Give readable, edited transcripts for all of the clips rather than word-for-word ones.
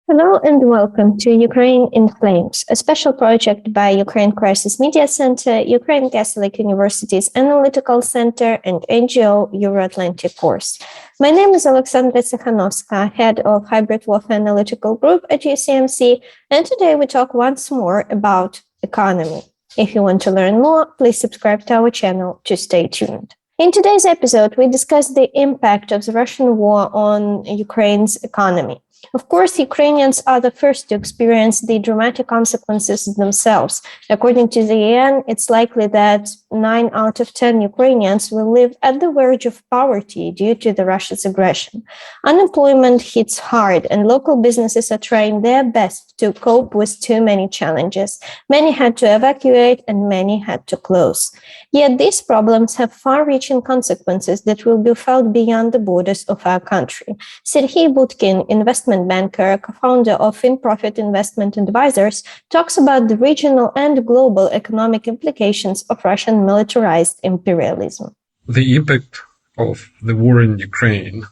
Hello and welcome to Ukraine in Flames, a special project by Ukraine Crisis Media Center, Ukrainian Catholic University's Analytical Center, and NGO Euroatlantic Course. My name is Alexandra Tsikhanovska, head of Hybrid Warfare Analytical Group at UCMC, and today we talk once more about economy. If you want to learn more, please subscribe to our channel to stay tuned. In today's episode, we discuss the impact of the Russian war on Ukraine's economy. Of course, Ukrainians are the first to experience the dramatic consequences themselves. According to the UN, it's likely that 9 out of 10 Ukrainians will live at the verge of poverty due to the Russia's aggression. Unemployment hits hard, and local businesses are trying their best to cope with too many challenges. Many had to evacuate, and many had to close. Yet these problems have far-reaching consequences that will be felt beyond the borders of our country. Serhii Budkin, investment banker, co-founder of FinPoint Investment Advisors, talks about the regional and global economic implications of Russian militarized imperialism. The impact of the war in Ukraine,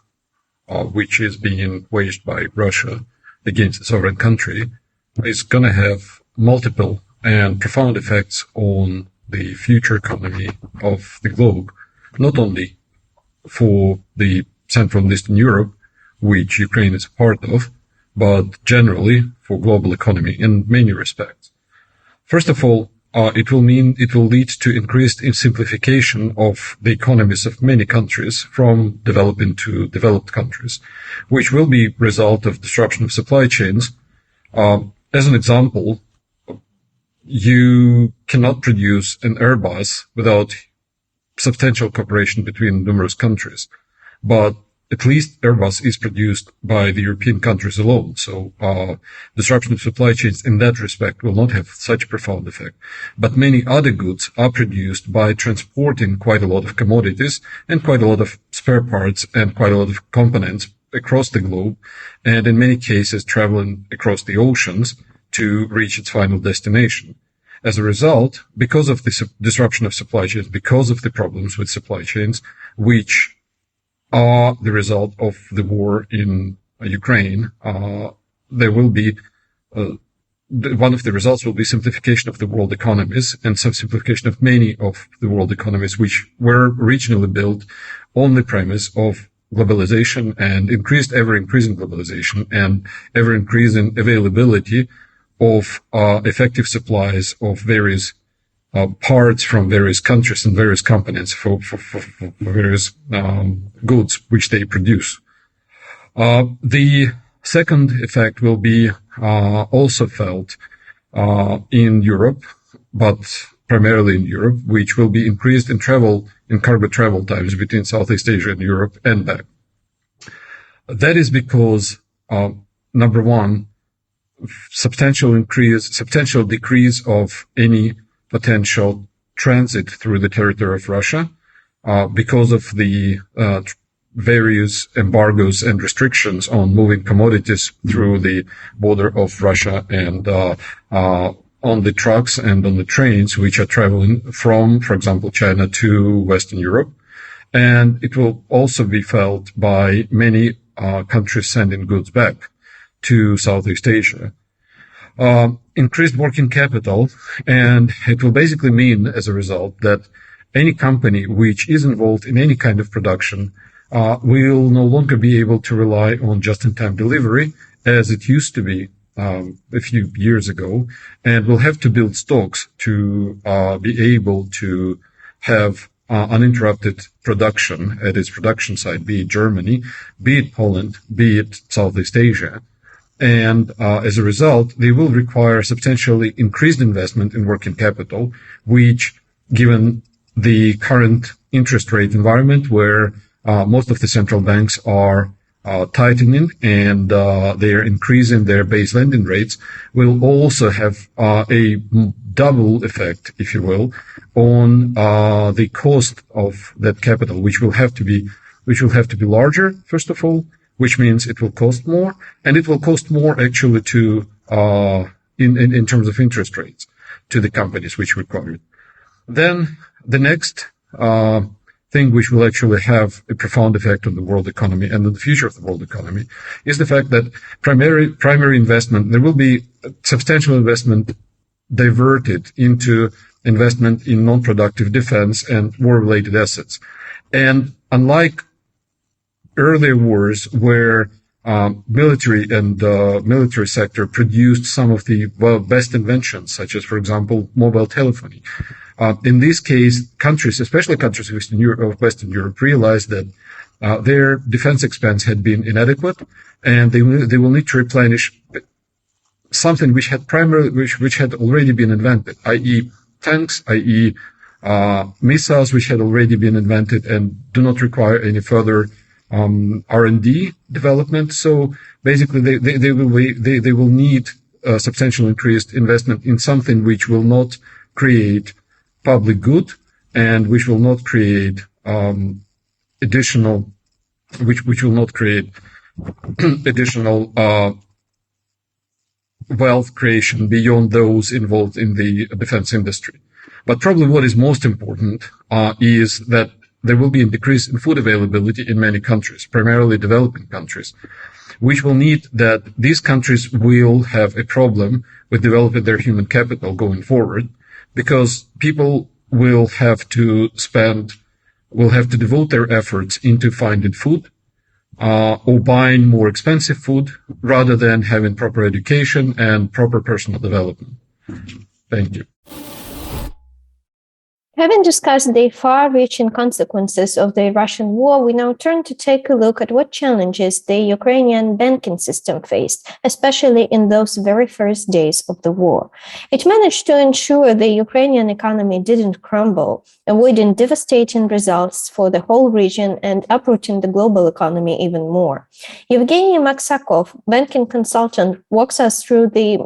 which is being waged by Russia against a sovereign country, is going to have multiple and profound effects on the future economy of the globe, not only for the Central and Eastern Europe, which Ukraine is a part of, but generally for global economy in many respects. First of all, it will lead to increased simplification of the economies of many countries from developing to developed countries, which will be result of disruption of supply chains. As an example, you cannot produce an Airbus without substantial cooperation between numerous countries, but at least Airbus is produced by the European countries alone. So disruption of supply chains in that respect will not have such a profound effect. But many other goods are produced by transporting quite a lot of commodities and quite a lot of spare parts and quite a lot of components across the globe, and in many cases traveling across the oceans to reach its final destination. As a result, because of the disruption of supply chains, because of the problems with supply chains, which are the result of the war in Ukraine, there will be one of the results will be simplification of the world economies and some simplification of many of the world economies, which were originally built on the premise of globalization and ever-increasing globalization and ever-increasing availability of effective supplies of various parts from various countries and various components for various goods which they produce. The second effect will be also felt in Europe, but primarily in Europe, which will be increased in cargo travel times between Southeast Asia and Europe and back. That is because, number one, substantial decrease of any potential transit through the territory of Russia, because of the various embargoes and restrictions on moving commodities through the border of Russia and on the trucks and on the trains which are traveling from, for example, China to Western Europe. And it will also be felt by many countries sending goods back to Southeast Asia. Increased working capital, and it will basically mean as a result that any company which is involved in any kind of production will no longer be able to rely on just-in-time delivery as it used to be a few years ago, and will have to build stocks to be able to have uninterrupted production at its production site, be it Germany, be it Poland, be it Southeast Asia. And as a result, they will require substantially increased investment in working capital, which, given the current interest rate environment where most of the central banks are tightening and they are increasing their base lending rates, will also have a double effect, if you will, on the cost of that capital, which will have to be larger, first of all, which means it will cost more, and it will cost more actually to in terms of interest rates to the companies which require it. Then the next thing which will actually have a profound effect on the world economy and on the future of the world economy is the fact that primary investment, there will be substantial investment diverted into investment in non-productive defense and war-related assets. And unlike earlier wars where military sector produced some of the best inventions, such as, for example, mobile telephony. In this case, countries, especially countries of Western Europe, realized that their defense expense had been inadequate, and they will need to replenish something which had already been invented, i.e., tanks, i.e., missiles which had already been invented and do not require any further R&D development. So basically, they will need substantial increased investment in something which will not create public good and which will not create additional wealth creation beyond those involved in the defense industry. But probably what is most important is that there will be a decrease in food availability in many countries, primarily developing countries, which will need that these countries will have a problem with developing their human capital going forward, because people will have to devote their efforts into finding food, or buying more expensive food rather than having proper education and proper personal development. Thank you. Having discussed the far-reaching consequences of the Russian war, we now turn to take a look at what challenges the Ukrainian banking system faced, especially in those very first days of the war. It managed to ensure the Ukrainian economy didn't crumble, avoiding devastating results for the whole region and uprooting the global economy even more. Yevgeniy Maksakov, banking consultant, walks us through the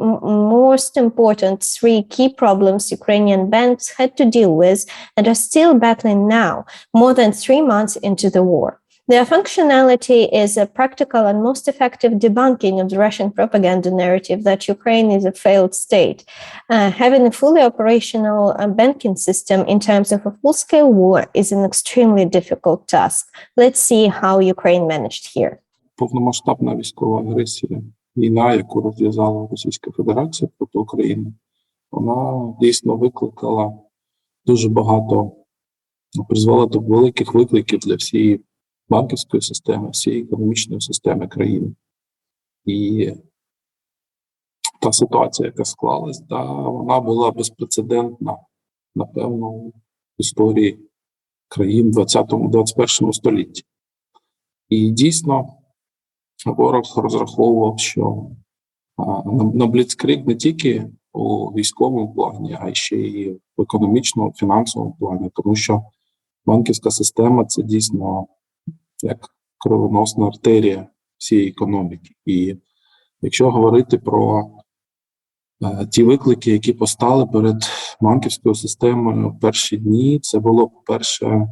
most important three key problems Ukrainian banks had to deal with and are still battling now, more than 3 months into the war. Their functionality is a practical and most effective debunking of the Russian propaganda narrative that Ukraine is a failed state. Having a fully operational banking system in times of a full-scale war is an extremely difficult task. Let's see how Ukraine managed here. Повномасштабна військова агресія, війна, яку розв'язала Російська Федерація проти України, вона дійсно викликала дуже багато, призвела до великих викликів для всієї банківської системи, всієї економічної системи країни. І та ситуація, яка склалась, вона була безпрецедентна, напевно, в історії країн в 20-21 столітті. І дійсно, ворог розраховував, що на бліцкриг не тільки у військовому плані, а ще й в економічному, фінансовому плані, тому що банківська система – це дійсно як кровоносна артерія всієї економіки. І якщо говорити про ті виклики, які постали перед банківською системою в перші дні, це було, по-перше,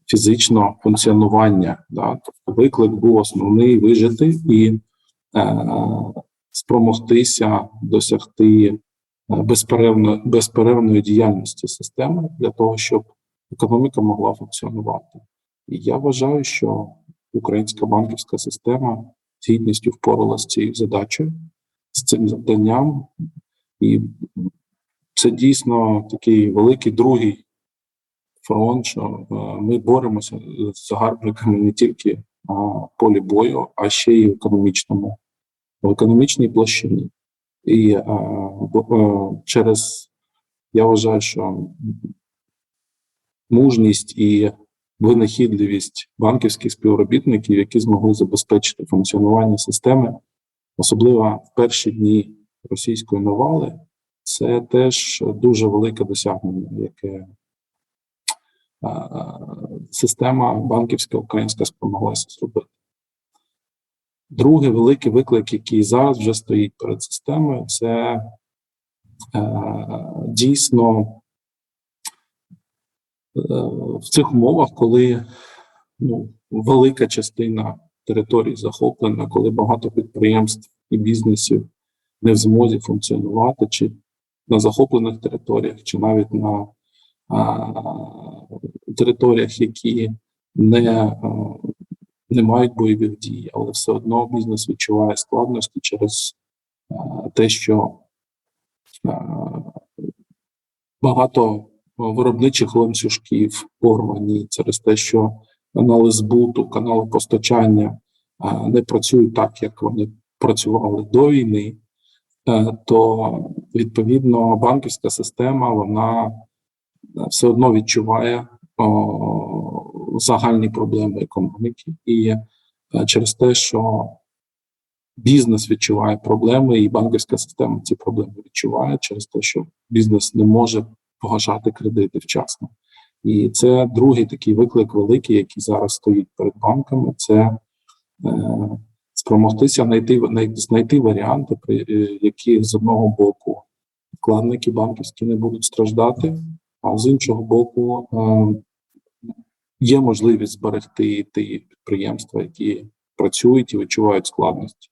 фізичне функціонування. Тобто виклик був основний – вижити і спромогтися досягти безперервної діяльності системи для того, щоб економіка могла функціонувати. І я вважаю, що українська банківська система з гідністю впоралася з цією задачею, з цим завданням. І це дійсно такий великий другий фронт, що ми боремося з загарбниками не тільки на полі бою, а ще й в економічній площині. І я вважаю, що мужність і винахідливість банківських співробітників, які змогли забезпечити функціонування системи, особливо в перші дні російської навали, це теж дуже велике досягнення, яке система банківська українська спромоглася зробити. Другий великий виклик, який зараз вже стоїть перед системою, це дійсно в цих умовах, коли велика частина територій захоплена, коли багато підприємств і бізнесів не в змозі функціонувати, чи на захоплених територіях, чи навіть на територіях, які не мають бойових дій, але все одно бізнес відчуває складності через те, що багато виробничих ланцюжків порвані, через те, що канали збуту, канали постачання не працюють так, як вони працювали до війни, то, відповідно, банківська система, вона все одно відчуває загальні проблеми економіки. І через те, що бізнес відчуває проблеми, і банківська система ці проблеми відчуває, через те, що бізнес не може погашати кредити вчасно. І це другий такий виклик великий, який зараз стоїть перед банками, це спромогтися знайти варіанти, при яких з одного боку вкладники банківські не будуть страждати, а з іншого боку є можливість зберегти ті підприємства, які працюють і відчувають складності.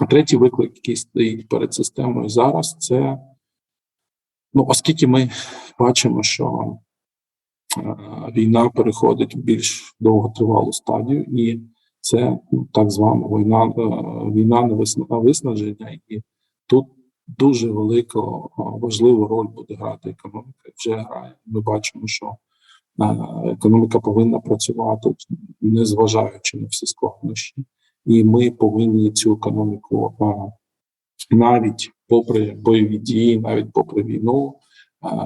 Третій виклик, який стоїть перед системою зараз, це, оскільки ми бачимо, що війна переходить в більш довготривалу стадію, і це так звана війна на виснаження, і тут дуже велику, важливу роль буде грати економіка, вже грає. Ми бачимо, що економіка повинна працювати, незважаючи на всі складнощі, і ми повинні цю економіку навіть попри бойові дії, навіть попри війну,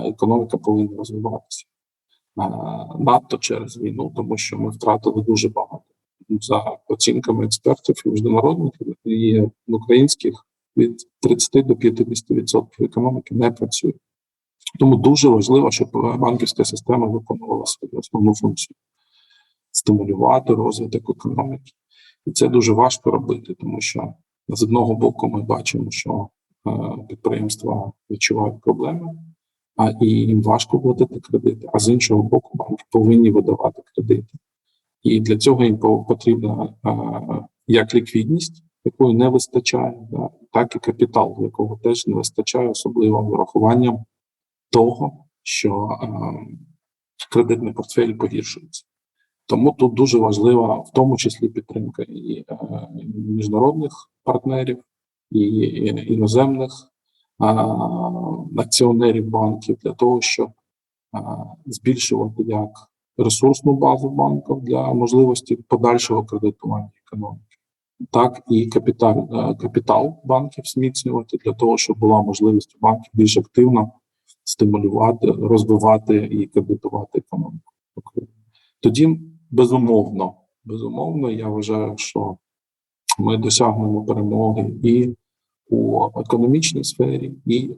економіка повинна розвиватися. Надто через війну, тому що ми втратили дуже багато. За оцінками експертів і міжнародних, і українських, від 30 до 50% економіки не працює. Тому дуже важливо, щоб банківська система виконувала свою основну функцію – стимулювати розвиток економіки. І це дуже важко робити, тому що з одного боку ми бачимо, що підприємства відчувають проблеми, і їм важко платити кредити, а з іншого боку банки повинні видавати кредити. І для цього їм потрібна як ліквідність, якої не вистачає, так і капітал, якого теж не вистачає, особливо врахуванням того, що кредитний портфель погіршується. Тому тут дуже важлива в тому числі підтримка і міжнародних партнерів, і іноземних акціонерів банків для того, щоб збільшувати як ресурсну базу банків для можливості подальшого кредитування економіки, так і капітал банків зміцнювати для того, щоб була можливість у банків більш активно стимулювати, розвивати і кредитувати економіку. Тоді, безумовно, я вважаю, що ми досягнемо перемоги і у економічній сфері, і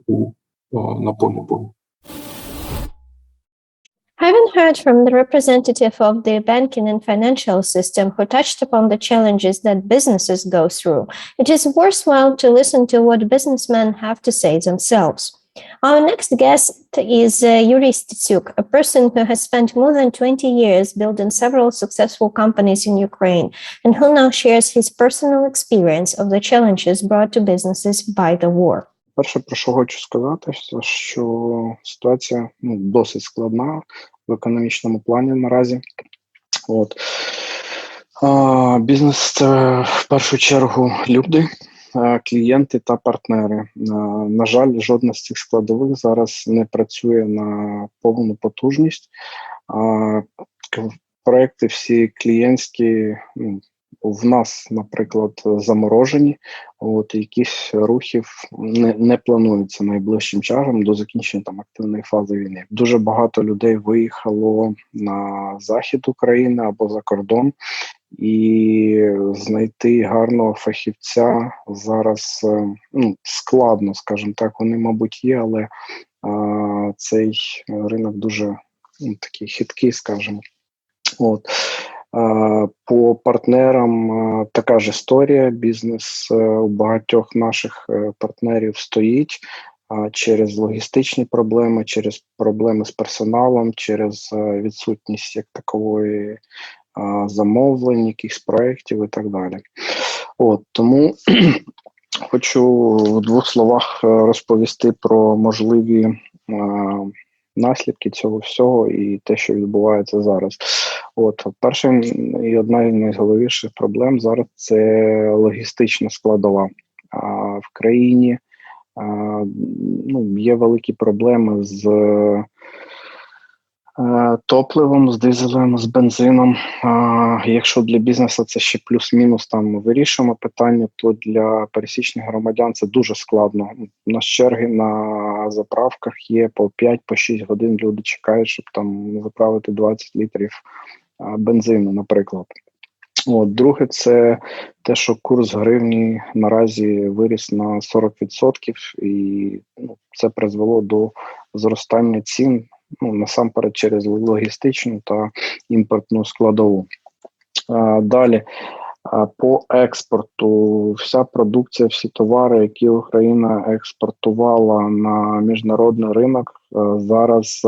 на полі бою. Having heard from the representative of the banking and financial system who touched upon the challenges that businesses go through, it is worthwhile to listen to what businessmen have to say themselves. Our next guest is Yurii Stetsiuk, a person who has spent more than 20 years building several successful companies in Ukraine, and who now shares his personal experience of the challenges brought to businesses by the war. Перше, про що хочу сказати, що ситуація досить складна в економічному плані наразі. Бізнес – це в першу чергу люди, клієнти та партнери. На жаль, жодна з цих складових зараз не працює на повну потужність. Проекти всі клієнтські в нас, наприклад, заморожені, якісь рухів не планується найближчим часом до закінчення активної фази війни. Дуже багато людей виїхало на захід України або за кордон, і знайти гарного фахівця зараз складно, скажімо так, вони, мабуть, є, але цей ринок дуже такий хиткий, скажімо. По партнерам така ж історія. Бізнес у багатьох наших партнерів стоїть через логістичні проблеми, через проблеми з персоналом, через відсутність як такової замовлень, якихось проєктів і так далі. Тому хочу в двох словах розповісти про можливі наслідки цього всього і те, що відбувається зараз. Перша і одна із найголовніших проблем зараз – це логістична складова. В країні є великі проблеми з топливом, з дизелем, з бензином. Якщо для бізнесу це ще плюс-мінус там вирішуємо питання, то для пересічних громадян це дуже складно. У нас черги на заправках є по 5-6 годин, люди чекають, щоб там заправити 20 літрів бензину, наприклад. Друге, це те, що курс гривні наразі виріс на 40%, і це призвело до зростання цін, насамперед через логістичну та імпортну складову. Далі, по експорту, вся продукція, всі товари, які Україна експортувала на міжнародний ринок, зараз,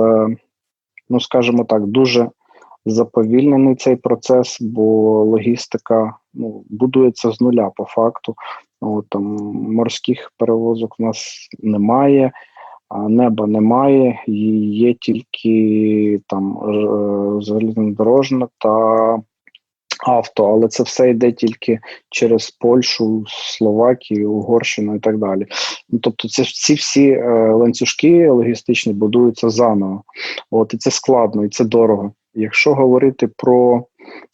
скажімо так, дуже заповільнений цей процес, бо логістика будується з нуля по факту. Там морських перевозок у нас немає, неба немає, є тільки там залізнодорожна та авто, але це все йде тільки через Польщу, Словакію, Угорщину і так далі. Тобто ці всі ланцюжки логістичні будуються заново. І це складно, і це дорого. Якщо говорити про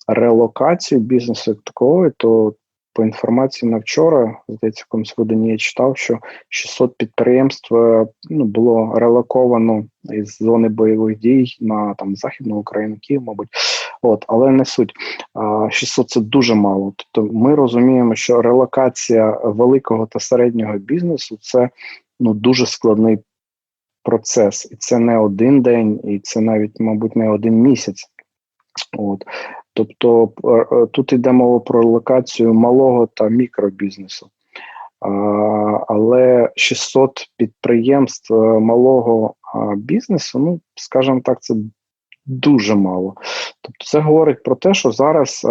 релокацію бізнесу як такого, то по інформації на вчора, здається, в якомусь виданні я читав, що 600 підприємств було релоковано із зони бойових дій на Західну Україну, Київ, мабуть. Але не суть. 600 – це дуже мало. Тобто ми розуміємо, що релокація великого та середнього бізнесу – це дуже складний процес. І це не один день, і це навіть, мабуть, не один місяць. Тобто тут йде мова про локацію малого та мікробізнесу. Але 600 підприємств малого бізнесу, скажімо так, це дуже мало. Тобто це говорить про те, що зараз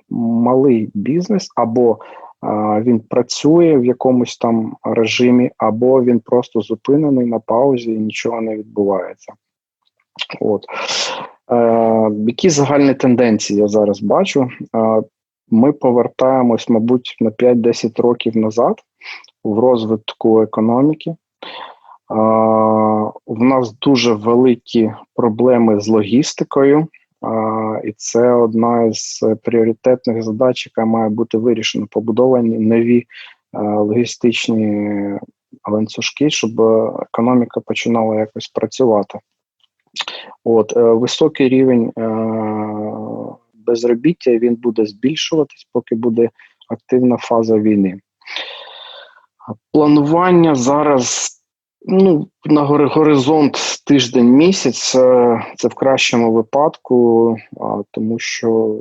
малий бізнес або він працює в якомусь там режимі, або він просто зупинений на паузі і нічого не відбувається. Які загальні тенденції я зараз бачу? Ми повертаємось, мабуть, на 5-10 років назад в розвитку економіки. В нас дуже великі проблеми з логістикою, і це одна з пріоритетних задач, яка має бути вирішена. Побудовані нові логістичні ланцюжки, щоб економіка починала якось працювати. Високий рівень безробіття, він буде збільшуватись, поки буде активна фаза війни. Планування зараз на горизонт тиждень-місяць, це в кращому випадку, тому що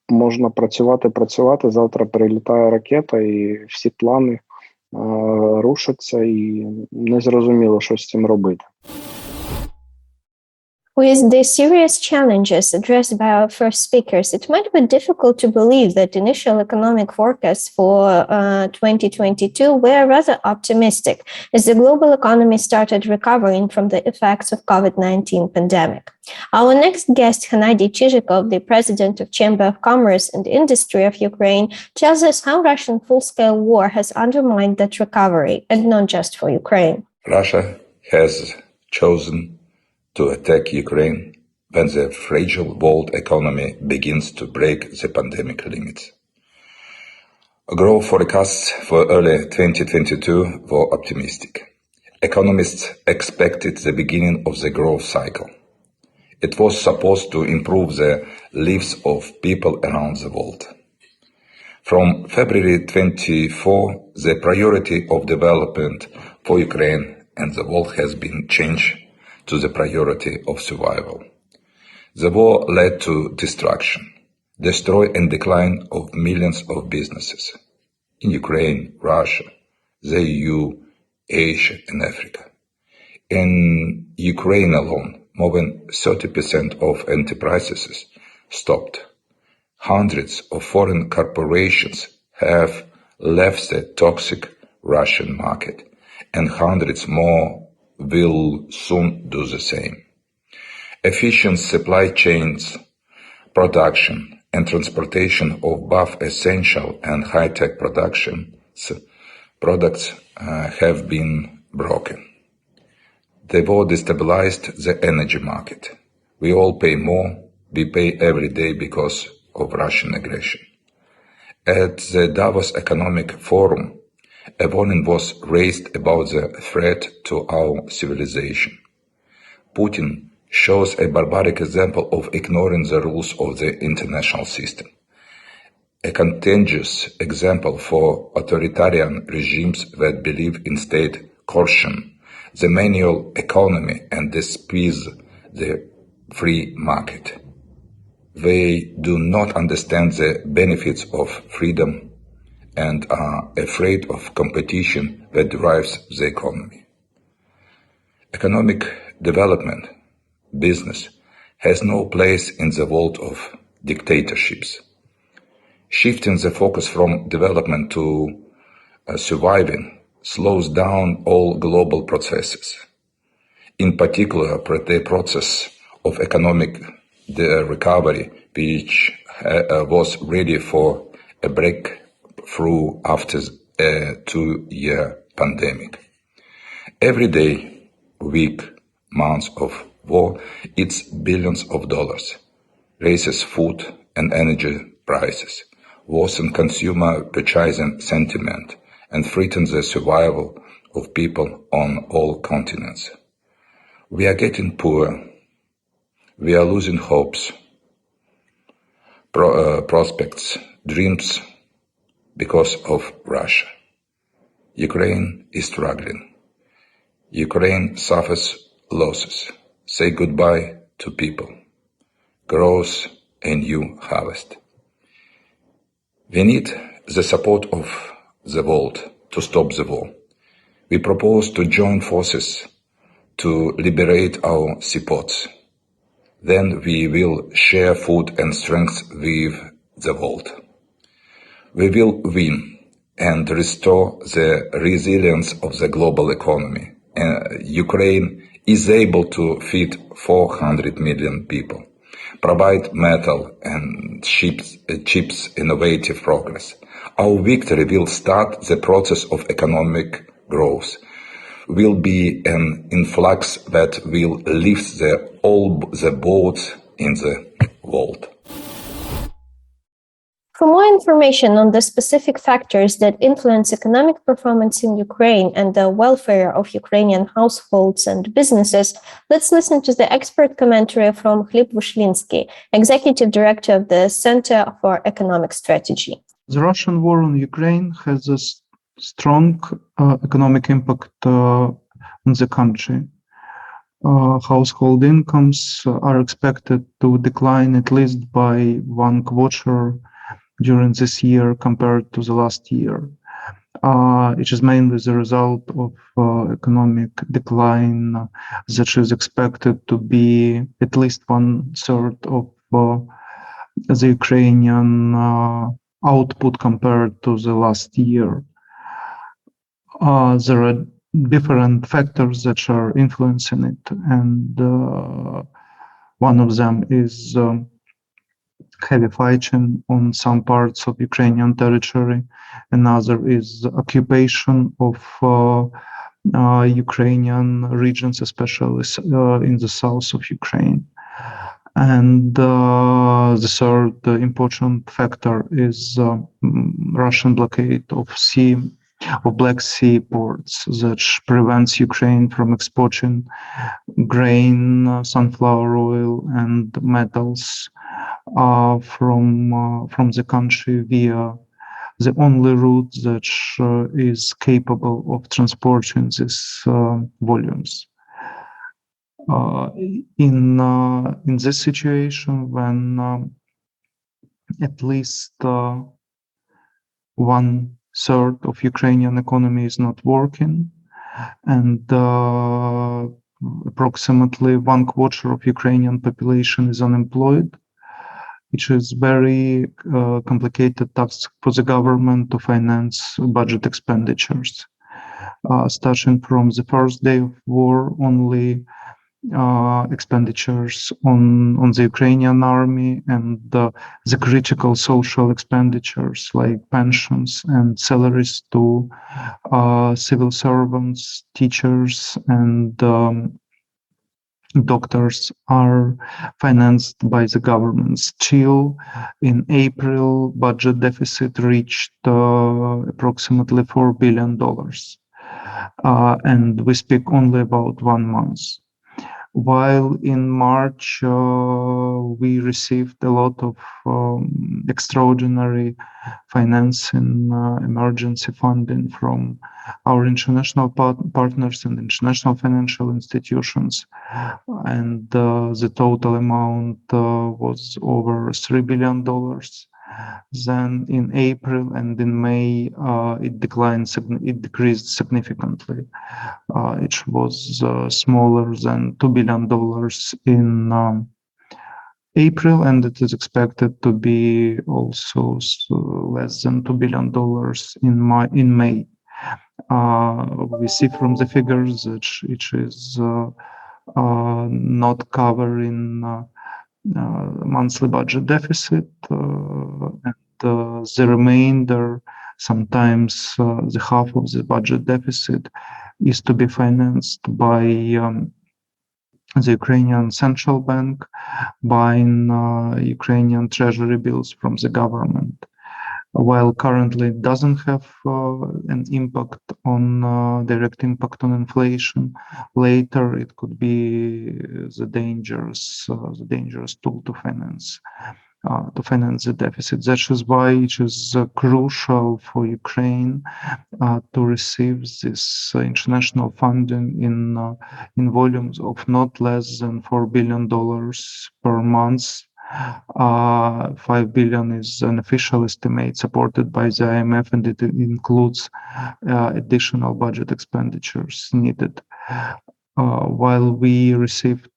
можна працювати, завтра прилітає ракета і всі плани рушаться і незрозуміло, що з цим робити. With the serious challenges addressed by our first speakers, it might be difficult to believe that initial economic forecasts for 2022 were rather optimistic as the global economy started recovering from the effects of COVID-19 pandemic. Our next guest, Hennadiy Chyzhykov, the president of Chamber of Commerce and Industry of Ukraine, tells us how Russian full-scale war has undermined that recovery, and not just for Ukraine. Russia has chosen to attack Ukraine when the fragile world economy begins to break the pandemic limits. Growth forecasts for early 2022 were optimistic. Economists expected the beginning of the growth cycle. It was supposed to improve the lives of people around the world. From February 24, the priority of development for Ukraine and the world has been changed to the priority of survival. The war led to destruction, destroy and decline of millions of businesses in Ukraine, Russia, the EU, Asia and Africa. In Ukraine alone, more than 30% of enterprises stopped. Hundreds of foreign corporations have left the toxic Russian market, and hundreds more will soon do the same. Efficient supply chains, production and transportation of both essential and high-tech products have been broken. The war destabilized the energy market. We all pay more. We pay every day because of Russian aggression. At the Davos Economic Forum, a warning was raised about the threat to our civilization. Putin shows a barbaric example of ignoring the rules of the international system. A contagious example for authoritarian regimes that believe in state coercion, the manual economy, and despise the free market. They do not understand the benefits of freedom and are afraid of competition that drives the economy. Economic development, business, has no place in the world of dictatorships. Shifting the focus from development to surviving slows down all global processes. In particular, the process of economic recovery, which was ready for a breakthrough after a 2-year pandemic. Every day, week, month of war eats billions of dollars, raises food and energy prices, worsens consumer purchasing sentiment, and threatens the survival of people on all continents. We are getting poorer. We are losing hopes, prospects, dreams because of Russia. Ukraine is struggling. Ukraine suffers losses. Say goodbye to people. Grows a new harvest. We need the support of the world to stop the war. We propose to join forces to liberate our seaports. Then we will share food and strength with the world. We will win and restore the resilience of the global economy. Ukraine is able to feed 400 million people, provide metal and chips innovative progress. Our victory will start the process of economic growth, will be an influx that will lift all the boats in the world. For more information on the specific factors that influence economic performance in Ukraine and the welfare of Ukrainian households and businesses, let's listen to the expert commentary from Hlib Vyshlinsky, Executive Director of the Center for Economic Strategy. The Russian war on Ukraine has a strong economic impact on the country. Household incomes are expected to decline at least by 1/4 during this year compared to the last year. It is mainly the result of economic decline that is expected to be at least 1/3 of the Ukrainian output compared to the last year. There are different factors that are influencing it, and one of them is heavy fighting on some parts of Ukrainian territory. Another is occupation of Ukrainian regions, especially in the south of Ukraine. And the third important factor is Russian blockade of Black Sea ports that prevents Ukraine from exporting grain, sunflower oil, and metals from the country via the only route that is capable of transporting these volumes. In this situation, when at least 1/3 of Ukrainian economy is not working, and approximately 1/4 of Ukrainian population is unemployed, which is very complicated task for the government to finance budget expenditures. starting from the first day of war, only expenditures on the Ukrainian army and the critical social expenditures like pensions and salaries to civil servants, teachers, and doctors are financed by the government. Still, in April, budget deficit reached approximately $4 billion. And we speak only about 1 month. While in March, we received a lot of extraordinary financing, emergency funding from our international partners and international financial institutions. And the total amount was over $3 billion. Then in April and in May, it decreased significantly. It was smaller than $2 billion in April, and it is expected to be also less than $2 billion in May. We see from the figures that it is not covering monthly budget deficit, and the remainder, sometimes the half of the budget deficit, is to be financed by the Ukrainian Central Bank buying Ukrainian treasury bills from the government. While currently it doesn't have an impact on direct impact on inflation, later it could be the dangerous tool to finance the deficit. That is why it is crucial for Ukraine to receive this international funding in volumes of not less than $4 billion per month. 5 billion is an official estimate supported by the IMF, and it includes additional budget expenditures needed. While we received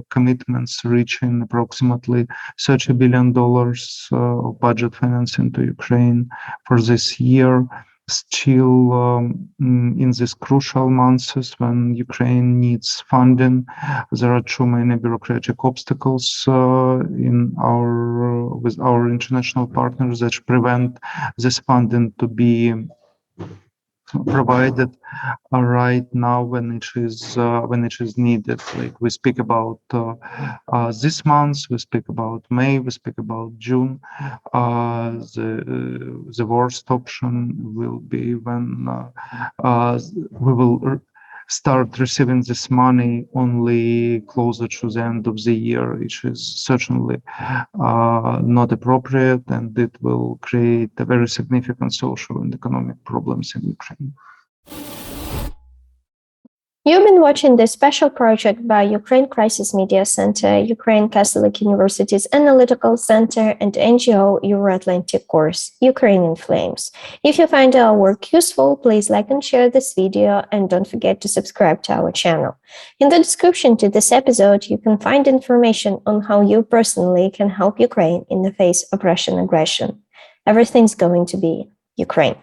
commitments reaching approximately $30 billion of budget financing to Ukraine for this year, still in these crucial months when Ukraine needs funding, there are too many bureaucratic obstacles with our international partners that prevent this funding to be provided right now when it is needed. Like we speak about this month, we speak about May, we speak about June. The worst option will be when we will start receiving this money only closer to the end of the year, which is certainly not appropriate, and it will create a very significant social and economic problems in Ukraine. You've been watching this special project by Ukraine Crisis Media Center, Ukrainian Catholic University's Analytical Center, and NGO Euroatlantic Course, Ukraine in Flames. If you find our work useful, please like and share this video, and don't forget to subscribe to our channel. In the description to this episode, you can find information on how you personally can help Ukraine in the face of Russian aggression. Everything's going to be Ukraine.